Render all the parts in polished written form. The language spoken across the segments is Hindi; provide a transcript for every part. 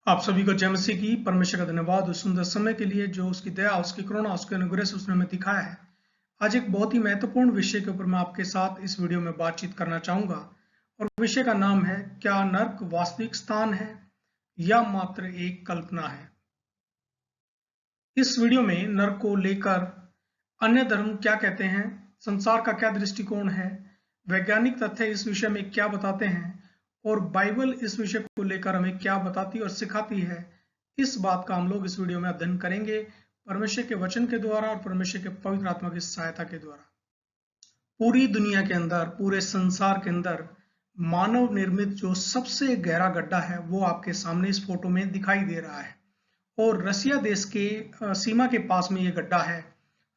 आप सभी को जय मसीह की। परमेश्वर का धन्यवाद उस सुंदर समय के लिए जो उसकी दया, उसकी करुणा, उसके अनुग्रह से उसने हमें दिखाया है। आज एक बहुत ही महत्वपूर्ण विषय के ऊपर मैं आपके साथ इस वीडियो में बातचीत करना चाहूंगा और विषय का नाम है, क्या नर्क वास्तविक स्थान है या मात्र एक कल्पना है। इस वीडियो में नर्क को लेकर अन्य धर्म क्या कहते हैं, संसार का क्या दृष्टिकोण है, वैज्ञानिक तथ्य इस विषय में क्या बताते हैं और बाइबल इस विषय को लेकर हमें क्या बताती और सिखाती है, इस बात का हम लोग इस वीडियो में अध्ययन करेंगे परमेश्वर के वचन के द्वारा और परमेश्वर के पवित्र आत्मा की सहायता के द्वारा। पूरी दुनिया के अंदर, पूरे संसार के अंदर मानव निर्मित जो सबसे गहरा गड्ढा है वो आपके सामने इस फोटो में दिखाई दे रहा है और रसिया देश के सीमा के पास में ये गड्ढा है।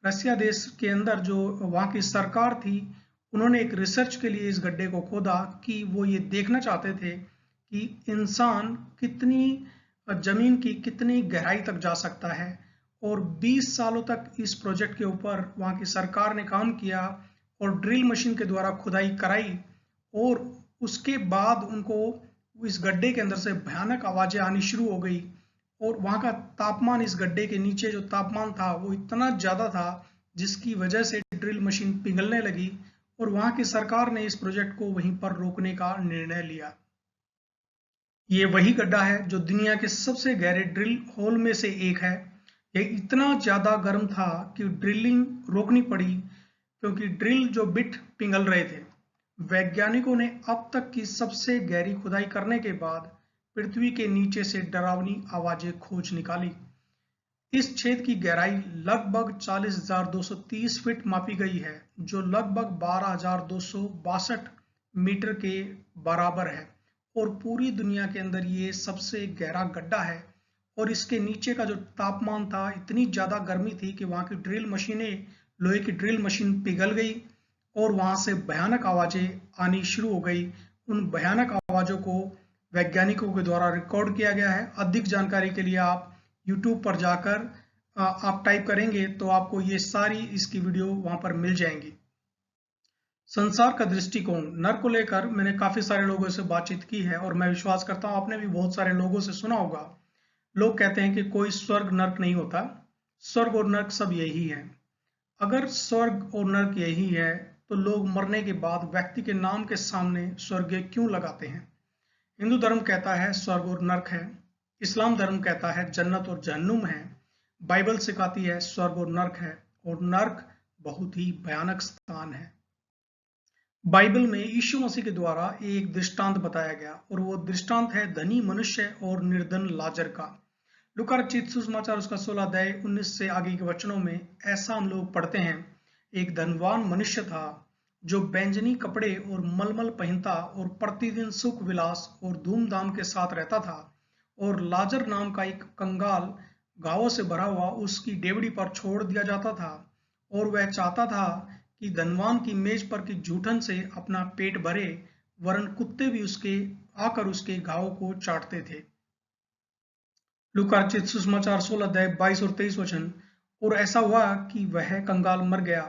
रसिया देश के अंदर जो वहाँ की सरकार थी, उन्होंने एक रिसर्च के लिए इस गड्ढे को खोदा कि वो ये देखना चाहते थे कि इंसान कितनी जमीन की कितनी गहराई तक जा सकता है। और 20 सालों तक इस प्रोजेक्ट के ऊपर वहाँ की सरकार ने काम किया और ड्रिल मशीन के द्वारा खुदाई कराई और उसके बाद उनको इस गड्ढे के अंदर से भयानक आवाजें आनी शुरू हो गई और वहाँ का तापमान, इस गड्ढे के नीचे जो तापमान था वो इतना ज़्यादा था जिसकी वजह से ड्रिल मशीन पिघलने लगी और वहाँ की सरकार ने इस प्रोजेक्ट को वहीं पर रोकने का निर्णय लिया। ये वही गड्ढा है जो दुनिया के सबसे गहरे ड्रिल होल में से एक है। ये इतना ज़्यादा गर्म था कि ड्रिलिंग रोकनी पड़ी क्योंकि ड्रिल जो बिट पिघल रहे थे। वैज्ञानिकों ने अब तक की सबसे गहरी खुदाई करने के बाद पृथ्वी के नीचे से डरावनी आवाजें खोज निकाली। इस छेद की गहराई लगभग 40,230 फीट मापी गई है, जो लगभग 12,262 मीटर के बराबर है और पूरी दुनिया के अंदर ये सबसे गहरा गड्ढा है। और इसके नीचे का जो तापमान था, इतनी ज़्यादा गर्मी थी कि वहाँ की ड्रिल मशीनें, लोहे की ड्रिल मशीन पिघल गई और वहाँ से भयानक आवाज़ें आनी शुरू हो गई। उन भयानक आवाज़ों को वैज्ञानिकों के द्वारा रिकॉर्ड किया गया है। अधिक जानकारी के लिए आप YouTube पर जाकर आप टाइप करेंगे तो आपको ये सारी इसकी वीडियो वहाँ पर मिल जाएंगी। संसार का दृष्टिकोण नर्क को लेकर मैंने काफ़ी सारे लोगों से बातचीत की है और मैं विश्वास करता हूँ आपने भी बहुत सारे लोगों से सुना होगा। लोग कहते हैं कि कोई स्वर्ग नर्क नहीं होता, स्वर्ग और नर्क सब यही है। अगर स्वर्ग और नर्क यही है तो लोग मरने के बाद व्यक्ति के नाम के सामने स्वर्ग क्यों लगाते हैं? हिंदू धर्म कहता है स्वर्ग और नर्क है, इस्लाम धर्म कहता है जन्नत और जहन्नुम है, बाइबल सिखाती है स्वर्ग और नर्क है और नर्क बहुत ही भयानक स्थान है। बाइबल में यीशु मसीह के द्वारा एक दृष्टांत बताया गया और वो दृष्टांत है धनी मनुष्य और निर्धन लाजर का। लूका रचित सुसमाचार उसका 16 अध्याय 19 से आगे के वचनों में ऐसा हम लोग पढ़ते हैं, एक धनवान मनुष्य था जो बैंजनी कपड़े और मलमल पहनता और प्रतिदिन सुख विलास और धूमधाम के साथ रहता था। और लाजर नाम का एक कंगाल घावों से भरा हुआ उसकी डेवड़ी पर छोड़ दिया जाता था और वह चाहता था कि धनवान की मेज पर की जूठन से अपना पेट भरे, वरन कुत्ते भी उसके आकर उसके घावों को चाटते थे। लूका रचित सुसमाचार 16 अध्याय 22 और 23 वचन। और ऐसा हुआ कि वह कंगाल मर गया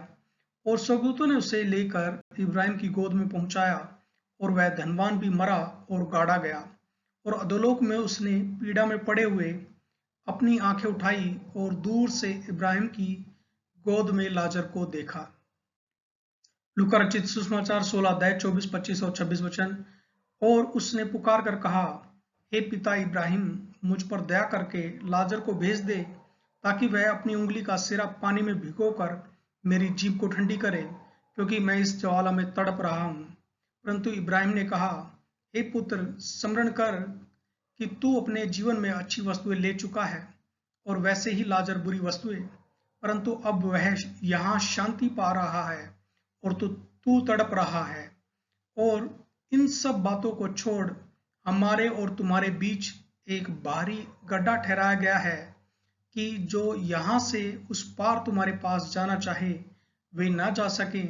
और स्वर्गदूतों ने उसे लेकर इब्राहिम की गोद में पहुंचाया और वह धनवान भी मरा और गाड़ा गया और अधोलोक में उसने पीड़ा में पड़े हुए अपनी आंखें उठाई और दूर से इब्राहिम की गोद में लाजर को देखा। लूका रचित सुसमाचार 16 अध्याय 24, 25 और 26 वचन। और उसने पुकार कर कहा, हे पिता इब्राहिम, मुझ पर दया करके लाजर को भेज दे ताकि वह अपनी उंगली का सिरा पानी में भिगोकर मेरी जीभ को ठंडी करे, क्योंकि मैं इस ज्वाला में तड़प रहा हूँ। परंतु इब्राहिम ने कहा, हे पुत्र, स्मरण कर कि तू अपने जीवन में अच्छी वस्तुएं ले चुका है और वैसे ही लाजर बुरी वस्तुएं, परंतु अब वह यहाँ शांति पा रहा है और तू तड़प रहा है। और इन सब बातों को छोड़ हमारे और तुम्हारे बीच एक बाहरी गड्ढा ठहराया गया है कि जो यहाँ से उस पार तुम्हारे पास जाना चाहे वे ना जा सके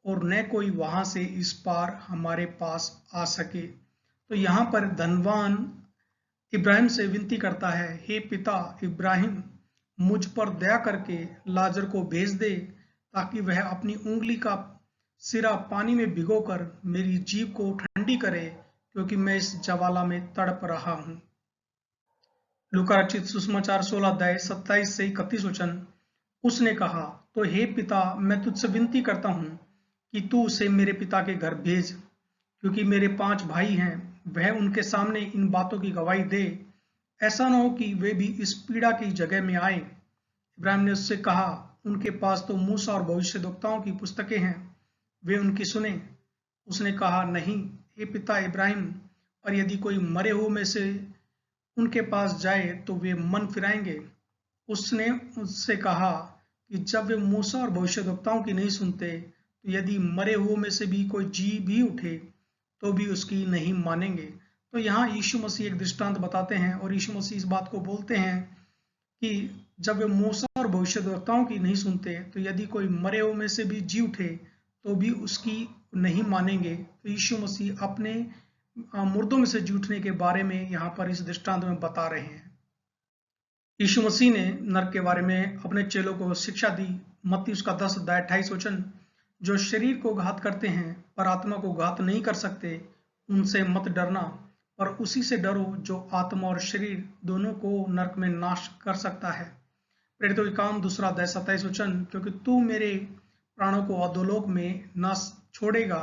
और न कोई वहां से इस पार हमारे पास आ सके। तो यहाँ पर धनवान इब्राहिम से विनती करता है, हे पिता इब्राहिम, मुझ पर दया करके लाजर को भेज दे ताकि वह अपनी उंगली का सिरा पानी में भिगोकर मेरी जीभ को ठंडी करे, क्योंकि मैं इस ज्वाला में तड़प रहा हूँ। लूका रचित सुसमाचार 16 अध्याय 27 से 31 वचन। उसने कहा, तो हे पिता, मैं तुझसे विनती करता हूँ कि तू उसे मेरे पिता के घर भेज, क्योंकि मेरे 5 भाई हैं। वह उनके सामने इन बातों की गवाही दे, ऐसा न हो कि वे भी इस पीड़ा की जगह में आए। इब्राहिम ने उससे कहा, उनके पास तो मूसा और भविष्यद्वक्ताओं की पुस्तकें हैं, वे उनकी सुने। उसने कहा, नहीं हे पिता इब्राहिम, और यदि कोई मरे हुए में से उनके पास जाए तो वे मन फिराएंगे। उसने उससे कहा कि जब वे मूसा और भविष्यद्वक्ताओं की नहीं सुनते, तो यदि मरे हुए में से भी कोई जी भी उठे तो भी उसकी नहीं मानेंगे। तो यहाँ यीशु मसीह एक दृष्टांत बताते हैं, और यीशु मसीह इस बात को बोलते हैं कि जब वे मूसा और भविष्यद्वक्ताओं की नहीं सुनते, तो यदि कोई मरे हुए में से भी जी उठे तो भी उसकी नहीं मानेंगे। तो यीशु मसीह अपने मुर्दों में से जी उठने के बारे में यहाँ पर इस दृष्टांत में बता रहे हैं। यीशु मसीह ने नरक के बारे में अपने चेलों को शिक्षा दी। मत्ती उसका 10 अध्याय 28 वचन। जो शरीर को घात करते हैं पर आत्मा को घात नहीं कर सकते, उनसे मत डरना, पर उसी से डरो जो आत्मा और शरीर दोनों को नरक में नाश कर सकता है। प्रेरितों के काम 2 अध्याय 27 वचन। क्योंकि तू मेरे प्राणों को अधोलोक में न छोड़ेगा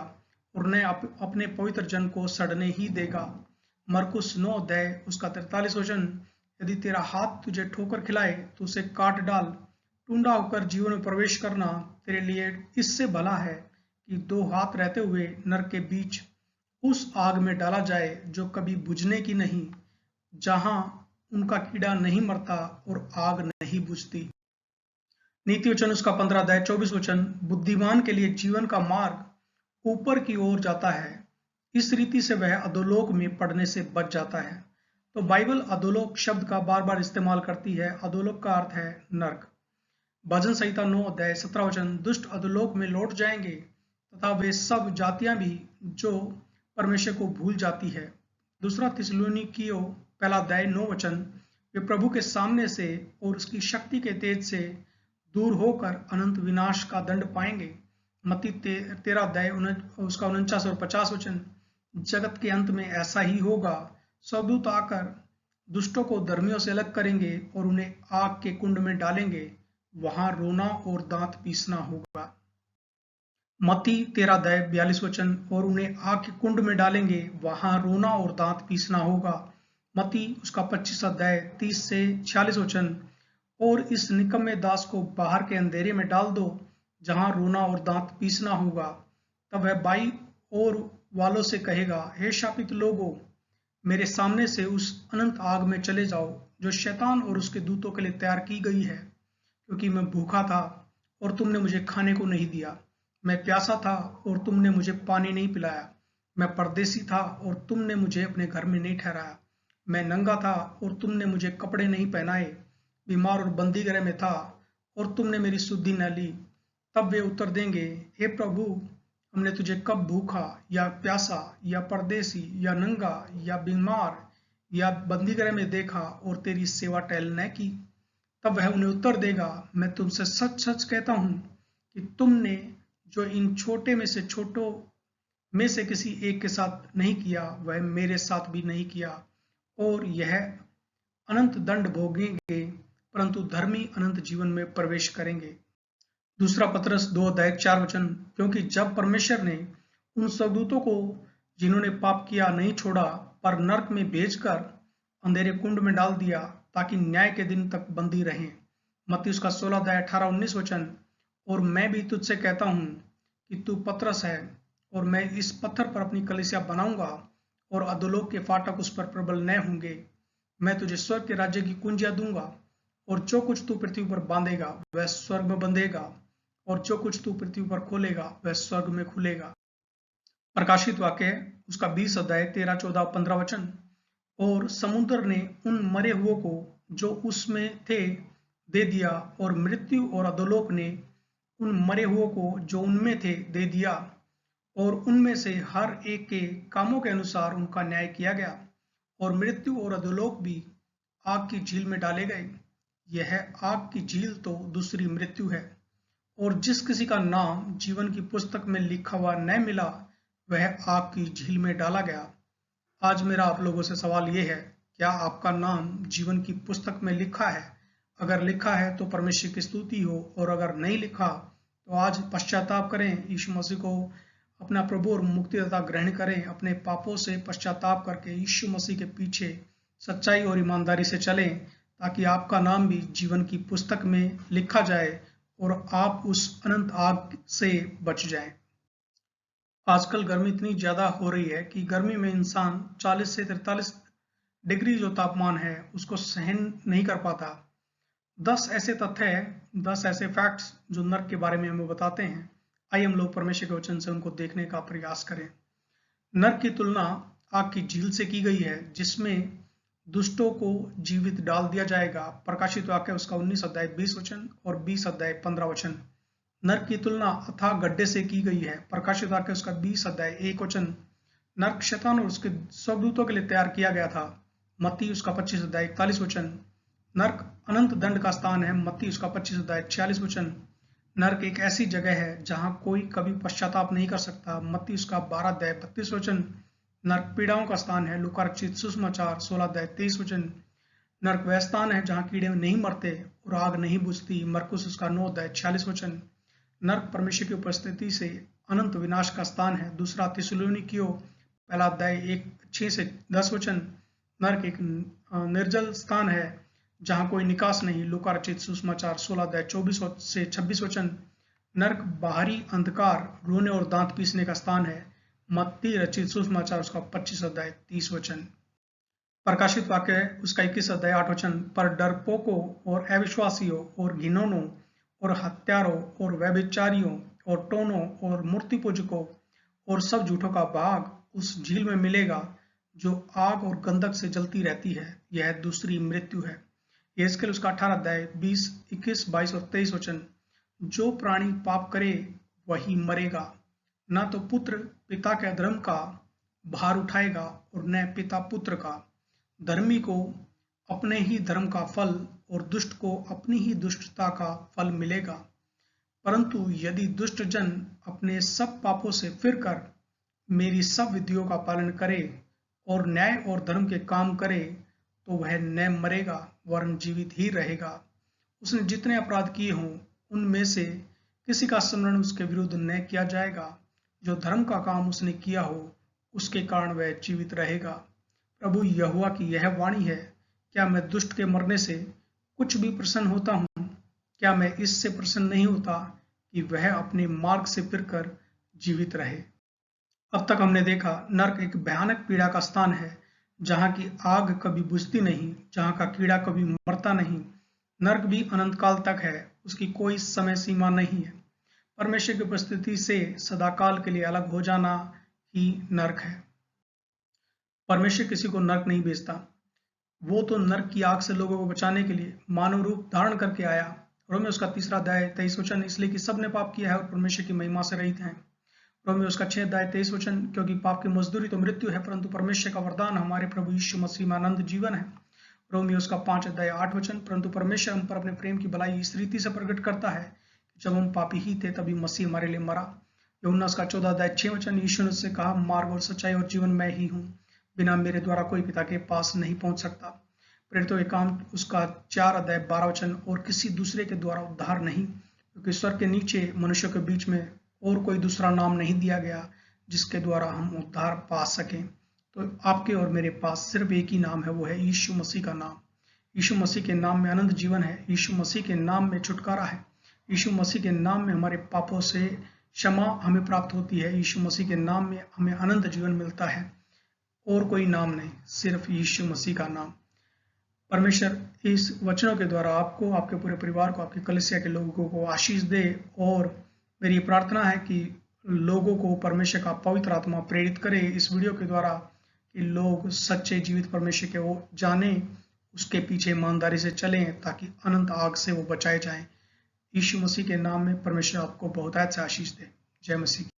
और न अपने पवित्र जन को सड़ने ही देगा। मरकुस 9 अध्याय उसका 43 वचन। यदि तेरा हाथ तुझे ठोकर खिलाए तो उसे काट डाल, टूंडा होकर जीवन में प्रवेश करना तेरे लिए इससे भला है कि 2 हाथ रहते हुए नरक के बीच उस आग में डाला जाए जो कभी बुझने की नहीं, जहां उनका कीड़ा नहीं मरता और आग नहीं बुझती। नीति वचन उसका 15 अध्याय 24 वचन। बुद्धिमान के लिए जीवन का मार्ग ऊपर की ओर जाता है, इस रीति से वह अधोलोक में पड़ने से बच जाता है। तो बाइबल अधोलोक शब्द का बार बार इस्तेमाल करती है। अधोलोक का अर्थ है नरक। भजन संहिता 9 अध्याय 17 वचन। दुष्ट अधोलोक में लौट जाएंगे तथा वे सब जातियां भी जो परमेश्वर को भूल जाती है। दूसरा थिस्सलुनीकियों 1 अध्याय 9 वचन। वे प्रभु के सामने से और उसकी शक्ति के तेज से दूर होकर अनंत विनाश का दंड पाएंगे। मत्ती 13 अध्याय उसका 49 और 50 वचन। जगत के अंत में ऐसा ही होगा, स्वर्गदूत आकर दुष्टों को धर्मियों से अलग करेंगे और उन्हें आग के कुंड में डालेंगे, वहां रोना और दांत पीसना होगा। मत्ती 13 अध्याय 42 वचन। और उन्हें आग के कुंड में डालेंगे, वहां रोना और दांत पीसना होगा। मत्ती उसका 25 अध्याय 30 से 46 वचन। और इस निकम्मे दास को बाहर के अंधेरे में डाल दो, जहां रोना और दांत पीसना होगा। तब वह बाई और वालों से कहेगा, हे शापित लोगों, मेरे सामने से उस अनंत आग में चले जाओ जो शैतान और उसके दूतों के लिए तैयार की गई है। क्योंकि मैं भूखा था और तुमने मुझे खाने को नहीं दिया, मैं प्यासा था और तुमने मुझे पानी नहीं पिलाया, मैं परदेसी था और तुमने मुझे अपने घर में नहीं ठहराया, मैं नंगा था और तुमने मुझे कपड़े नहीं पहनाए, बीमार और बंदी गृह में था और तुमने मेरी सुधि न ली। तब वे उत्तर देंगे, हे प्रभु, हमने तुझे कब भूखा या प्यासा या परदेसी या नंगा या बीमार या बंदीगृह में देखा और तेरी सेवा टहल न की। तब वह उन्हें उत्तर देगा, मैं तुमसे सच सच कहता हूं कि तुमने जो इन छोटे में से छोटों में से किसी एक के साथ नहीं किया, वह मेरे साथ भी नहीं किया। और यह अनंत दंड भोगेंगे, परंतु धर्मी अनंत जीवन में प्रवेश करेंगे। दूसरा पतरस 2 अध्याय 4 वचन। क्योंकि जब परमेश्वर ने उन स्वर्गदूतों को जिन्होंने पाप किया नहीं छोड़ा, पर नरक में भेजकर अंधेरे कुंड में डाल दिया, ताकि न्याय के दिन तक बंदी रहें। मत्ती उसका 16 अध्याय 18-19 वचन। और मैं भी तुझसे कहता हूं कि तू पतरस है, और मैं इस पत्थर पर अपनी कलीसिया बनाऊंगा, और अधोलोक के फाटक उस पर प्रबल न होंगे। मैं तुझे स्वर्ग के राज्य की कुंजियां दूंगा, और जो कुछ तू पृथ्वी पर बांधेगा वह स्वर्ग में बंधेगा, और जो कुछ तू पृथ्वी पर खोलेगा वह स्वर्ग में खुलेगा। प्रकाशित वाक्य उसका 20 अध्याय 13, 14, 15 वचन। और समुद्र ने उन मरे हुओं को जो उसमें थे दे दिया, और मृत्यु और अधोलोक ने उन मरे हुओं को जो उनमें थे दे दिया, और उनमें से हर एक के कामों के अनुसार उनका न्याय किया गया। और मृत्यु और अधोलोक भी आग की झील में डाले गए। यह आग की झील तो दूसरी मृत्यु है। और जिस किसी का नाम जीवन की पुस्तक में लिखा हुआ न मिला, वह आग की झील में डाला गया। आज मेरा आप लोगों से सवाल यह है क्या आपका नाम जीवन की पुस्तक में लिखा है? अगर लिखा है तो परमेश्वर की स्तुति हो, और अगर नहीं लिखा तो आज पश्चाताप करें, यीशु मसीह को अपना प्रभु और मुक्तिदाता ग्रहण करें, अपने पापों से पश्चाताप करके यीशु मसीह के पीछे सच्चाई और ईमानदारी से चलें, ताकि आपका नाम भी जीवन की पुस्तक में लिखा जाए और आप उस अनंत आग से बच जाएं। आजकल गर्मी इतनी ज़्यादा हो रही है कि गर्मी में इंसान 40 से 43 डिग्री जो तापमान है उसको सहन नहीं कर पाता। 10 ऐसे तथ्य हैं, 10 ऐसे फैक्ट्स जो नर्क के बारे में हमें बताते हैं। आइए हम लोग परमेश्वर के वचन से उनको देखने का प्रयास करें। नर्क की तुलना आग की झील से की गई है, जिसमें दुष्टों को जीवित डाल दिया जाएगा। प्रकाशित वाक्य उसका 19 अध्याय 20 वचन और 20 अध्याय 15 वचन। नर्क की तुलना अथाह गड्ढे से की गई है। प्रकाशित वाक्य उसका 20 अध्याय 1 वचन। नर्क शैतान और उसके स्वर्गदूतों के लिए तैयार किया गया था। मत्ती उसका 25 अध्याय 41 वचन। नर्क अनंत दंड का स्थान है। मत्ती उसका 25 अध्याय 46 वचन। नर्क एक ऐसी जगह है जहां कोई कभी पश्चाताप नहीं कर सकता। मत्ती उसका 12 अध्याय 32 वचन। नर्क पीड़ाओं का स्थान है। लूका रचित सुसमाचार 16 अध्याय 23 वचन। नर्क वह स्थान है जहां कीड़े नहीं मरते और आग नहीं बुझती। मरकुस उसका 9 अध्याय 46 वचन। नर्क परमेश्वर की उपस्थिति से अनंत विनाश का स्थान है। दूसरा थिस्सलुनीकियों पहला अध्याय 1:6 से 10 वचन। नर्क एक निर्जल स्थान है जहां कोई निकास नहीं। लूका रचित सुसमाचार 16 अध्याय 24 से 26 वचन। नर्क बाहरी अंधकार, रोने और दांत पीसने का स्थान है। मत्ती रचित सुसमाचार उसका 25 अध्याय 30 वचन। प्रकाशित वाक्य उसका 21 अध्याय 8 वचन। पर डरपोकों और अविश्वासियों और घिनौनों और हत्यारों और व्यभिचारियों और टोनों और मूर्ति पूजकों और सब झूठों का भाग उस झील में मिलेगा जो आग और गंधक से जलती रहती है। यह दूसरी मृत्यु है। यहेजकेल उसका 18 अध्याय 20, 21, 22 और 23 वचन। जो प्राणी पाप करे वही मरेगा। न तो पुत्र पिता के अधर्म का भार उठाएगा और न पिता पुत्र का। धर्मी को अपने ही धर्म का फल और दुष्ट को अपनी ही दुष्टता का फल मिलेगा। परंतु यदि दुष्ट जन अपने सब पापों से फिरकर मेरी सब विधियों का पालन करे और न्याय और धर्म के काम करे तो वह न मरेगा वरन जीवित ही रहेगा। उसने जितने अपराध किए हों उनमें से किसी का स्मरण उसके विरुद्ध न किया जाएगा। जो धर्म का काम उसने किया हो उसके कारण वह जीवित रहेगा। प्रभु यहोवा की यह वाणी है, क्या मैं दुष्ट के मरने से कुछ भी प्रसन्न होता हूँ? क्या मैं इससे प्रसन्न नहीं होता कि वह अपने मार्ग से फिरकर जीवित रहे। अब तक हमने देखा नर्क एक भयानक पीड़ा का स्थान है, जहाँ की आग कभी बुझती नहीं, जहाँ का कीड़ा कभी मरता नहीं। नर्क भी अनंत काल तक है, उसकी कोई समय सीमा नहीं है। परमेश्वर की उपस्थिति से सदाकाल के लिए अलग हो जाना ही नर्क है। परमेश्वर किसी को नर्क नहीं भेजता। वो तो नर्क की आग से लोगों को बचाने के लिए मानव रूप धारण करके आया। रोमियो उसका 3 अध्याय 23 वचन। इसलिए कि सबने पाप किया है और परमेश्वर की महिमा से रहित हैं। रोमियो उसका 6 अध्याय 23 वचन। क्योंकि पाप की मजदूरी तो मृत्यु है, परंतु परमेश्वर का वरदान हमारे प्रभु यीशु मसीह में अनंत जीवन है। रोमियो उसका 5 अध्याय 8 वचन। परंतु परमेश्वर हम पर अपने प्रेम की भलाई इस रीति से प्रकट करता है, जब हम पापी ही थे तभी मसीह हमारे लिए मरा। यूहन्ना उसका 14 अध्याय 6 वचन। यीशु ने उससे कहा, मार्ग और सच्चाई और जीवन मैं ही हूँ, बिना मेरे द्वारा कोई पिता के पास नहीं पहुंच सकता। प्रेरितों के काम उसका 4 अध्याय 12 वचन। और किसी दूसरे के द्वारा उद्धार नहीं, क्योंकि स्वर्ग के नीचे मनुष्यों के बीच में और कोई दूसरा नाम नहीं दिया गया जिसके द्वारा हम उद्धार पा सकें। तो आपके और मेरे पास सिर्फ एक ही नाम है, वो है यीशु मसीह का नाम। यीशु मसीह के नाम में अनंत जीवन है। यीशु मसीह के नाम में छुटकारा है। यीशु मसीह के नाम में हमारे पापों से क्षमा हमें प्राप्त होती है। यीशु मसीह के नाम में हमें अनंत जीवन मिलता है। और कोई नाम नहीं, सिर्फ यीशु मसीह का नाम। परमेश्वर इस वचनों के द्वारा आपको, आपके पूरे परिवार को, आपकी कलीसिया के लोगों को आशीष दे। और मेरी प्रार्थना है कि लोगों को परमेश्वर का पवित्र आत्मा प्रेरित करे इस वीडियो के द्वारा, कि लोग सच्चे जीवित परमेश्वर के वो जाने, उसके पीछे ईमानदारी से चलें, ताकि अनंत आग से वो बचाए जाएं। यीशु मसीह के नाम में परमेश्वर आपको बहुतायत से आशीष दे। जय मसीह।